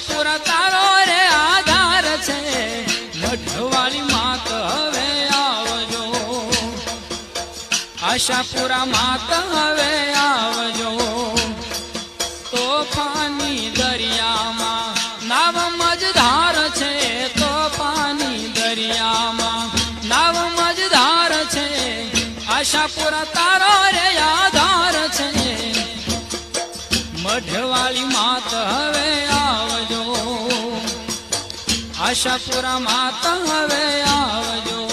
આશાપુરા તારો રે આધાર છે, મઢવાળી માત હવે આવજો, આશાપુરા માત હવે આવજો. તોફાની દરિયામાં નાવ મજધાર છે, તોફાની દરિયામાં નાવ મજધાર છે, આશાપુરા તારો રે આધાર છે, મઢવાળી માત હવે આવજો, આશાપુરા માત હવે આવજો.